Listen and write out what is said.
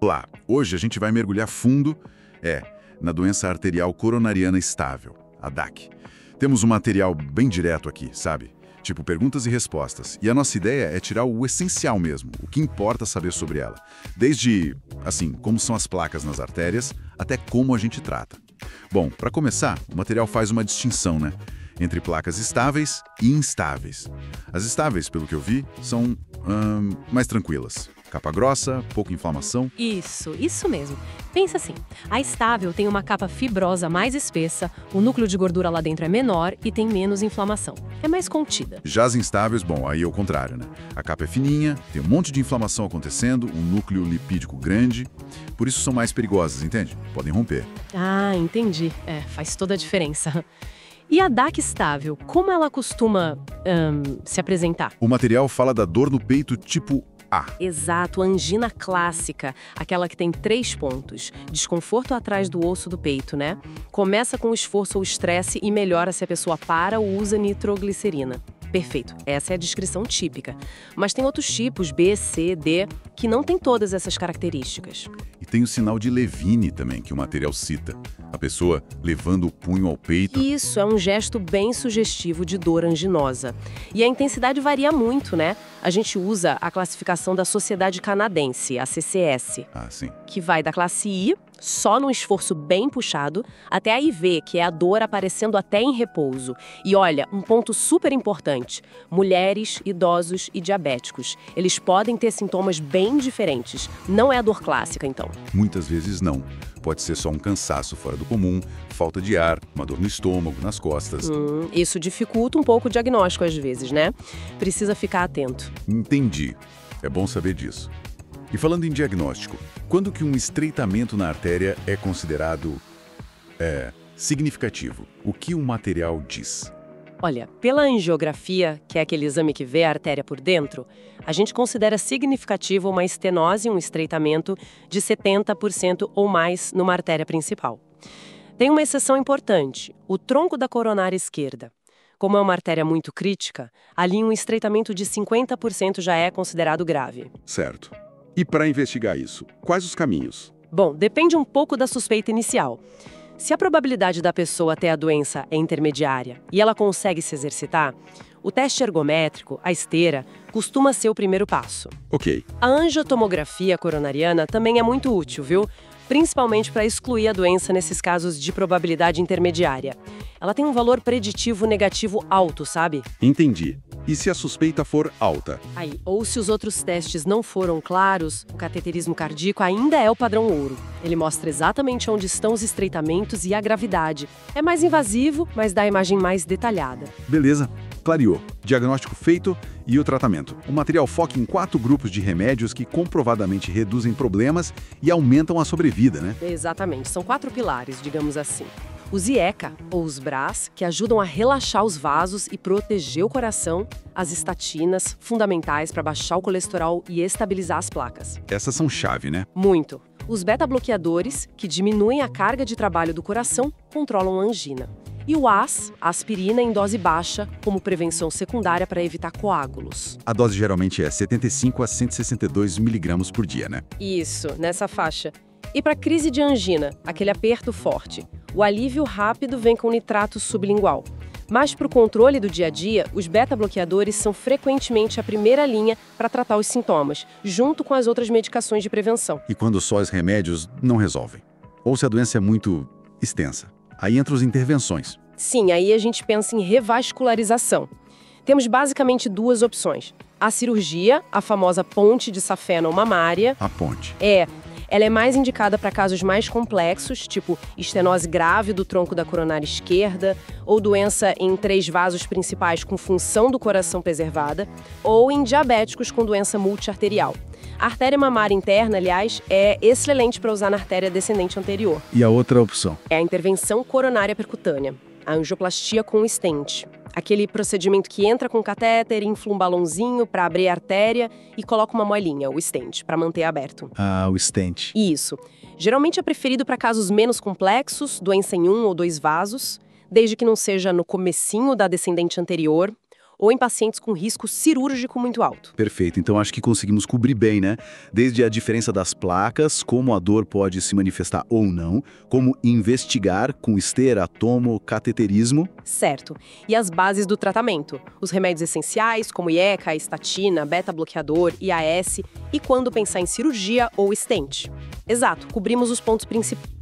Olá, hoje a gente vai mergulhar fundo, na doença arterial coronariana estável, a DAC. Temos um material bem direto aqui, sabe? Tipo perguntas e respostas. E a nossa ideia é tirar o essencial mesmo, o que importa saber sobre ela. Desde, assim, como são as placas nas artérias, até como a gente trata. Bom, para começar, o material faz uma distinção, né? Entre placas estáveis e instáveis. As estáveis, pelo que eu vi, são mais tranquilas. Capa grossa, pouca inflamação. Isso mesmo. Pensa assim, a estável tem uma capa fibrosa mais espessa, o núcleo de gordura lá dentro é menor e tem menos inflamação. É mais contida. Já as instáveis, bom, aí é o contrário, né? A capa é fininha, tem um monte de inflamação acontecendo, um núcleo lipídico grande, por isso são mais perigosas, entende? Podem romper. Ah, entendi. Faz toda a diferença. E a DAC estável, como ela costuma se apresentar? O material fala da dor no peito tipo A. Exato, angina clássica, aquela que tem 3 pontos. Desconforto atrás do osso do peito, né? Começa com o esforço ou estresse e melhora se a pessoa para ou usa nitroglicerina. Perfeito, essa é a descrição típica. Mas tem outros tipos, B, C, D, que não têm todas essas características. E tem o sinal de Levine também, que o material cita. A pessoa levando o punho ao peito. Isso é um gesto bem sugestivo de dor anginosa. E a intensidade varia muito, né? A gente usa a classificação da Sociedade Canadense, a CCS, Ah, sim. que vai da classe I, só num esforço bem puxado, até a IV, que é a dor aparecendo até em repouso. E olha, um ponto super importante, mulheres, idosos e diabéticos. Eles podem ter sintomas bem diferentes. Não é a dor clássica, então. Muitas vezes não. Pode ser só um cansaço fora do comum, falta de ar, uma dor no estômago, nas costas. Isso dificulta um pouco o diagnóstico às vezes, né? Precisa ficar atento. Entendi. É bom saber disso. E falando em diagnóstico, quando que um estreitamento na artéria é considerado significativo? O que o material diz? Olha, pela angiografia, que é aquele exame que vê a artéria por dentro, a gente considera significativo uma estenose, um estreitamento de 70% ou mais numa artéria principal. Tem uma exceção importante, o tronco da coronária esquerda. Como é uma artéria muito crítica, ali um estreitamento de 50% já é considerado grave. Certo. E para investigar isso, quais os caminhos? Bom, depende um pouco da suspeita inicial. Se a probabilidade da pessoa ter a doença é intermediária e ela consegue se exercitar, o teste ergométrico, a esteira, costuma ser o primeiro passo. Ok. A angiotomografia coronariana também é muito útil, viu? Principalmente para excluir a doença nesses casos de probabilidade intermediária. Ela tem um valor preditivo negativo alto, sabe? Entendi. E se a suspeita for alta? Aí, ou se os outros testes não foram claros, o cateterismo cardíaco ainda é o padrão ouro. Ele mostra exatamente onde estão os estreitamentos e a gravidade. É mais invasivo, mas dá a imagem mais detalhada. Beleza. Clareou. Diagnóstico feito e o tratamento. O material foca em 4 grupos de remédios que comprovadamente reduzem problemas e aumentam a sobrevida, né? Exatamente, são 4 pilares, digamos assim. Os IECA, ou os BRAS, que ajudam a relaxar os vasos e proteger o coração. As estatinas, fundamentais para baixar o colesterol e estabilizar as placas. Essas são chave, né? Muito. Os beta-bloqueadores, que diminuem a carga de trabalho do coração, controlam a angina. E o AS, a aspirina em dose baixa, como prevenção secundária para evitar coágulos. A dose geralmente é 75 a 162 miligramas por dia, né? Isso, nessa faixa. E para crise de angina, aquele aperto forte, o alívio rápido vem com nitrato sublingual. Mas para o controle do dia a dia, os beta-bloqueadores são frequentemente a primeira linha para tratar os sintomas, junto com as outras medicações de prevenção. E quando só os remédios não resolvem? Ou se a doença é muito extensa? Aí entram as intervenções. Sim, aí a gente pensa em revascularização. Temos basicamente 2 opções. A cirurgia, a famosa ponte de safena ou mamária. A ponte. Ela é mais indicada para casos mais complexos, tipo estenose grave do tronco da coronária esquerda, ou doença em 3 vasos principais com função do coração preservada, ou em diabéticos com doença multiarterial. A artéria mamária interna, aliás, é excelente para usar na artéria descendente anterior. E a outra opção? É a intervenção coronária percutânea, a angioplastia com stent. Aquele procedimento que entra com catéter, infla um balãozinho para abrir a artéria e coloca uma molinha, o stent, para manter aberto. Ah, o stent. Isso. Geralmente é preferido para casos menos complexos, doença em 1 ou 2 vasos, desde que não seja no comecinho da descendente anterior, ou em pacientes com risco cirúrgico muito alto. Perfeito, então acho que conseguimos cobrir bem, né? Desde a diferença das placas, como a dor pode se manifestar ou não, como investigar com esteira, tomo, cateterismo. Certo. E as bases do tratamento. Os remédios essenciais, como IECA, estatina, beta-bloqueador, IAS, e quando pensar em cirurgia ou stent. Exato, cobrimos os pontos principais.